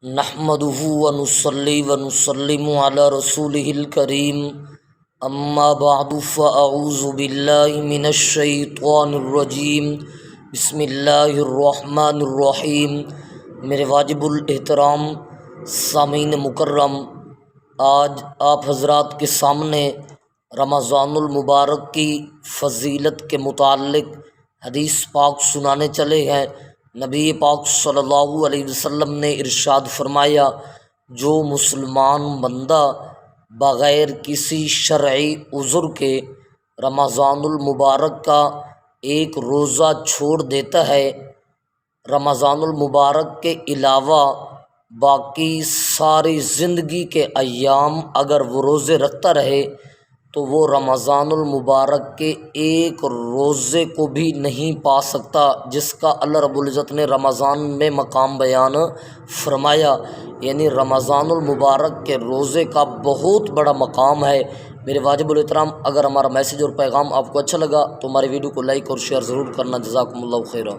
نحمده ونصلي ونسلم على رسوله الكريم اما بعد فاعوذ بالله من الشیطان الرجیم بسم اللہ الرحمن الرحیم۔ میرے واجب الاحترام سامعین مکرم، آج آپ حضرات کے سامنے رمضان المبارک کی فضیلت کے متعلق حدیث پاک سنانے چلے ہیں۔ نبی پاک صلی اللہ علیہ وسلم نے ارشاد فرمایا، جو مسلمان بندہ بغیر کسی شرعی عذر کے رمضان المبارک کا ایک روزہ چھوڑ دیتا ہے، رمضان المبارک کے علاوہ باقی ساری زندگی کے ایام اگر وہ روزے رکھتا رہے تو وہ رمضان المبارک کے ایک روزے کو بھی نہیں پا سکتا، جس کا اللہ رب العزت نے رمضان میں مقام بیان فرمایا۔ یعنی رمضان المبارک کے روزے کا بہت بڑا مقام ہے۔ میرے واجب الاحترام، اگر ہمارا میسیج اور پیغام آپ کو اچھا لگا تو ہماری ویڈیو کو لائک اور شیئر ضرور کرنا۔ جزاکم اللہ خیرہ۔